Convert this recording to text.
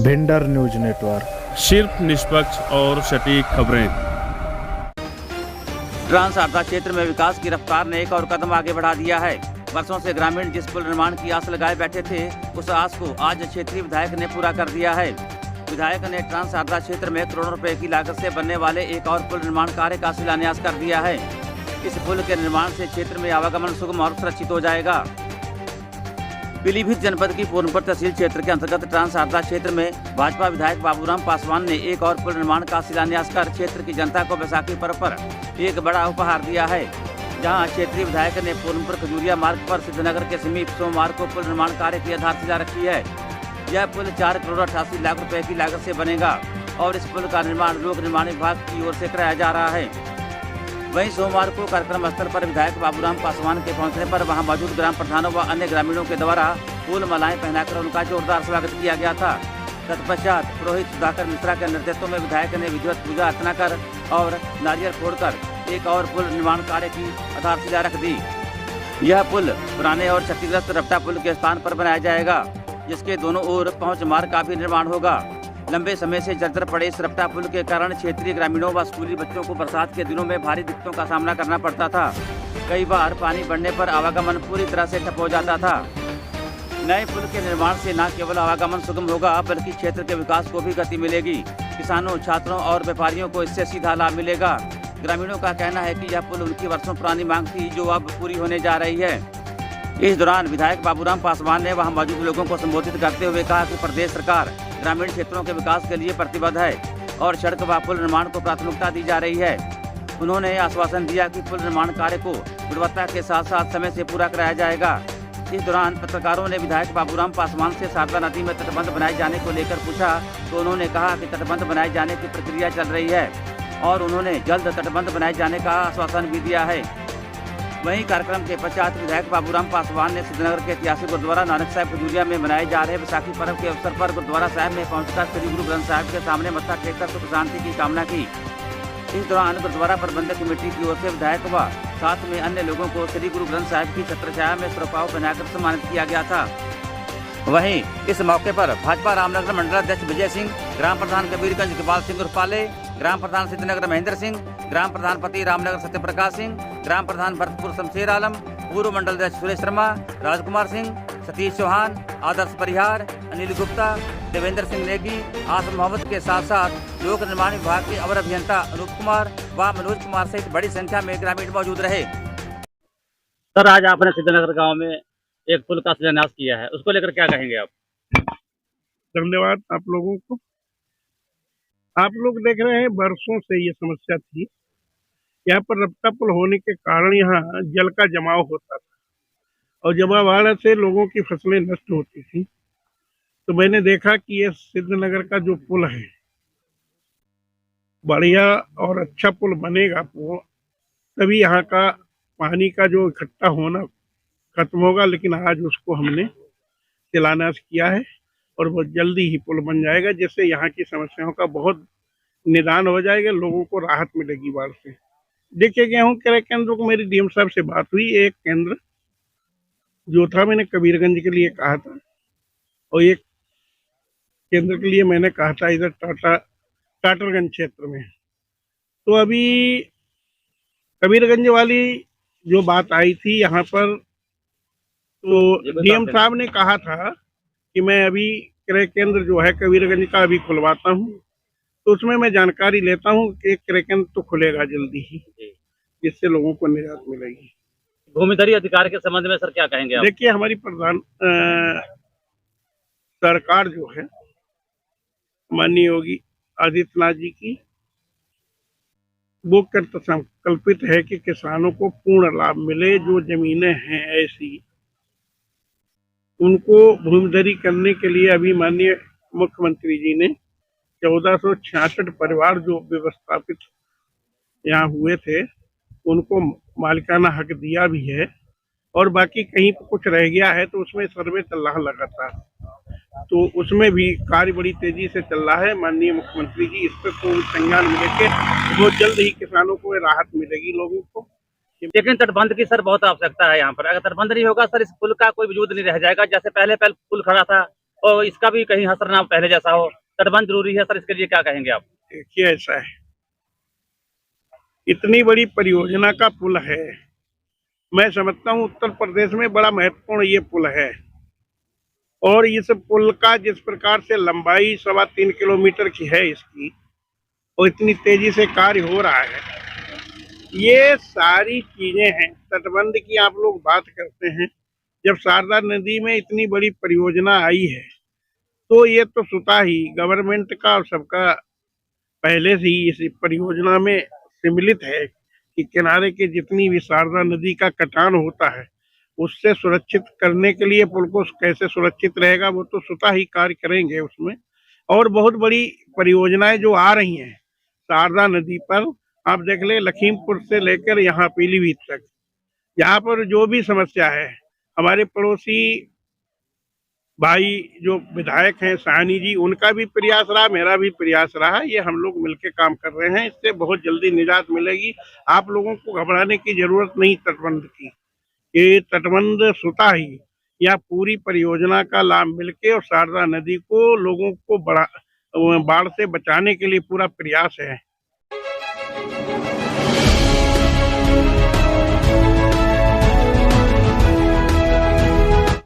Bhinder news network, सिर्फ निष्पक्ष और सटीक खबरें। ट्रांस शारदा क्षेत्र में विकास की रफ्तार ने एक और कदम आगे बढ़ा दिया है। वर्षों से ग्रामीण जिस पुल निर्माण की आस लगाए बैठे थे, उस आस को आज क्षेत्रीय विधायक ने पूरा कर दिया है। विधायक ने ट्रांस शारदा क्षेत्र में करोड़ों रुपए की लागत से बनने वाले एक और पुल निर्माण कार्य का शिलान्यास कर दिया है। इस पुल के निर्माण से क्षेत्र में आवागमन सुगम और सुरक्षित हो जाएगा। पीलीभीत जनपद की पूर्णपुर तहसील क्षेत्र के अंतर्गत ट्रांस शारदा क्षेत्र में भाजपा विधायक बाबूराम पासवान ने एक और पुल निर्माण का शिलान्यास कर क्षेत्र की जनता को बैसाखी पर्व पर एक बड़ा उपहार दिया है। जहां क्षेत्रीय विधायक ने पूर्णपुर खजूरिया मार्ग पर सिद्धनगर के समीप सोमवार को पुल निर्माण कार्य की आधारशिला रखी है। यह पुल 4 करोड़ 88 लाख रुपए की लागत से बनेगा और इस पुल का निर्माण लोक निर्माण विभाग की ओर से कराया जा रहा है। वहीं सोमवार को कार्यक्रम स्थल पर विधायक बाबूराम पासवान के पहुंचने पर वहां मौजूद ग्राम प्रधानों व अन्य ग्रामीणों के द्वारा फूल मालाएं पहनाकर उनका जोरदार स्वागत किया गया था। तत्पश्चात पुरोहित सुधाकर मिश्रा के नेतृत्व में विधायक ने विधिवत पूजा अर्चना कर और नारियल फोड़कर एक और पुल निर्माण कार्य की आधारशिला रख दी। यह पुल पुराने और क्षतिग्रस्त रपटा पुल के स्थान पर बनाया जाएगा, जिसके दोनों ओर पहुंच मार्ग का भी निर्माण होगा। लंबे समय से जर्जर पड़े इस रपटा पुल के कारण क्षेत्रीय ग्रामीणों व स्कूली बच्चों को बरसात के दिनों में भारी दिक्कतों का सामना करना पड़ता था। कई बार पानी बढ़ने पर आवागमन पूरी तरह से ठप हो जाता था। नए पुल के निर्माण से न केवल आवागमन सुगम होगा, बल्कि क्षेत्र के विकास को भी गति मिलेगी। किसानों, छात्रों और व्यापारियों को इससे सीधा लाभ मिलेगा। ग्रामीणों का कहना है कि यह पुल उनकी वर्षों पुरानी मांग थी, जो अब पूरी होने जा रही है। इस दौरान विधायक बाबूराम पासवान ने वहां मौजूद लोगों को संबोधित करते हुए कहा कि प्रदेश सरकार ग्रामीण क्षेत्रों के विकास के लिए प्रतिबद्ध है और सड़क व पुल निर्माण को प्राथमिकता दी जा रही है। उन्होंने आश्वासन दिया कि पुल निर्माण कार्य को गुणवत्ता के साथ साथ समय से पूरा कराया जाएगा। इस दौरान पत्रकारों ने विधायक बाबूराम पासवान से शारदा नदी में तटबंध बनाए जाने को लेकर पूछा, तो उन्होंने कहा कि तटबंध बनाए जाने की प्रक्रिया चल रही है और उन्होंने जल्द तटबंध बनाए जाने का आश्वासन भी दिया है। वहीं कार्यक्रम के पश्चात विधायक बाबूराम पासवान ने सिद्धनगर के ऐतिहासिक गुरुद्वारा नानक साहिब खजूरिया में मनाए जा रहे बैसाखी पर्व के अवसर पर गुरुद्वारा साहिब में पहुंचकर श्री गुरु ग्रंथ साहिब के सामने मत्था टेककर सुख शांति की कामना की। इस दौरान गुरुद्वारा प्रबंधक कमेटी की ओर से विधायक व साथ में अन्य लोगों को श्री गुरु ग्रंथ साहिब की छत्रछाया में सिरपाव पहनाकर सम्मानित किया गया था। वहीं इस मौके पर भाजपा रामनगर मंडल अध्यक्ष विजय सिंह, ग्राम प्रधान कबीरगंज इकबाल सिंह उर्फाले, ग्राम प्रधान सिद्धनगर महेंद्र सिंह, ग्राम प्रधान पति रामनगर सत्यप्रकाश सिंह, ग्राम प्रधान भरतपुर शमशेर आलम, पूर्व मंडल अध्यक्ष सुरेश शर्मा, राजकुमार सिंह, सतीश चौहान, आदर्श परिहार, अनिल गुप्ता, देवेंद्र सिंह नेगी, आसम मोहम्मद के साथ साथ लोक निर्माण विभाग के अवर अभियंता अनूप कुमार व मनोज कुमार सहित बड़ी संख्या में ग्रामीण मौजूद रहे। सर, आज आपने सिद्धनगर गांव में एक पुल का शिलान्यास किया है, उसको लेकर क्या कहेंगे आप? धन्यवाद आप लोगों को। आप लोग देख रहे हैं, वर्षों से ये समस्या थी। यहाँ पर रपटा पुल होने के कारण यहाँ जल का जमाव होता था और जमाव से लोगों की फसलें नष्ट होती थी। तो मैंने देखा कि ये सिद्धनगर का जो पुल है, बढ़िया और अच्छा पुल बनेगा, तभी यहाँ का पानी का जो इकट्ठा होना खत्म होगा। लेकिन आज उसको हमने शिलान्यास किया है और बहुत जल्दी ही पुल बन जाएगा, जिससे यहाँ की समस्याओं का बहुत निदान हो जाएगा, लोगों को राहत मिलेगी बाढ़ से। देखिए, गेहूं क्रय केंद्रों को मेरी डीएम साहब से बात हुई। एक केंद्र जो था मैंने कबीरगंज के लिए कहा था और एक केंद्र के लिए मैंने कहा था इधर टाटरगंज क्षेत्र में। तो अभी कबीरगंज वाली जो बात आई थी यहाँ पर, तो डीएम साहब ने कहा था कि मैं अभी क्रय केंद्र जो है कबीरगंज का अभी खुलवाता हूँ, तो उसमें मैं जानकारी लेता हूँ कि एक क्रय केंद्र तो खुलेगा जल्दी ही, जिससे लोगों को निजात मिलेगी। भूमिधरी अधिकार के संबंध में सर क्या कहेंगे आप? देखिए, हमारी सरकार जो है माननीय योगी आदित्यनाथ जी की, वो कृत संकल्पित है कि किसानों को पूर्ण लाभ मिले। जो जमीनें हैं ऐसी, उनको भूमिधरी करने के लिए अभी माननीय मुख्यमंत्री जी ने 1466 परिवार जो व्यवस्थापित यहाँ हुए थे, उनको मालिकाना हक दिया भी है और बाकी कहीं कुछ रह गया है तो उसमें सर्वे चल रहा लगातार, तो उसमें भी कार्य बड़ी तेजी से चल रहा है। माननीय मुख्यमंत्री जी इस पर पूर्ण संज्ञान लेके बहुत जल्द ही किसानों को राहत मिलेगी लोगों को। लेकिन तटबंध की सर बहुत आवश्यकता है यहाँ पर। अगर तटबंध नहीं होगा सर, इस पुल का कोई वजूद नहीं रह जाएगा। जैसे पहले पुल खड़ा था और इसका भी कहीं असर ना पहले जैसा हो, तटबंध जरूरी है सर, इसके लिए क्या कहेंगे आप? देखिए ऐसा है, इतनी बड़ी परियोजना का पुल है, मैं समझता हूँ उत्तर प्रदेश में बड़ा महत्वपूर्ण ये पुल है। और इस पुल का जिस प्रकार से लंबाई 3.25 किलोमीटर की है इसकी, और इतनी तेजी से कार्य हो रहा है, ये सारी चीजें हैं। तटबंध की आप लोग बात करते हैं, जब शारदा नदी में इतनी बड़ी परियोजना आई है तो ये तो स्वतः ही गवर्नमेंट का और सबका पहले से ही इस परियोजना में सम्मिलित है कि किनारे के जितनी भी शारदा नदी का कटान होता है उससे सुरक्षित करने के लिए पुल को कैसे सुरक्षित रहेगा वो तो स्वतः ही कार्य करेंगे उसमें। और बहुत बड़ी परियोजनाएं जो आ रही हैं शारदा नदी पर, आप देख ले लखीमपुर से लेकर यहाँ पीलीभीत तक, यहाँ पर जो भी समस्या है, हमारे पड़ोसी भाई जो विधायक हैं साहनी जी, उनका भी प्रयास रहा, मेरा भी प्रयास रहा, ये हम लोग मिलके काम कर रहे हैं, इससे बहुत जल्दी निजात मिलेगी। आप लोगों को घबराने की जरूरत नहीं तटबंध की, ये तटबंध स्वतः ही या पूरी परियोजना का लाभ मिलके और शारदा नदी को लोगों को बाढ़ से बचाने के लिए पूरा प्रयास है।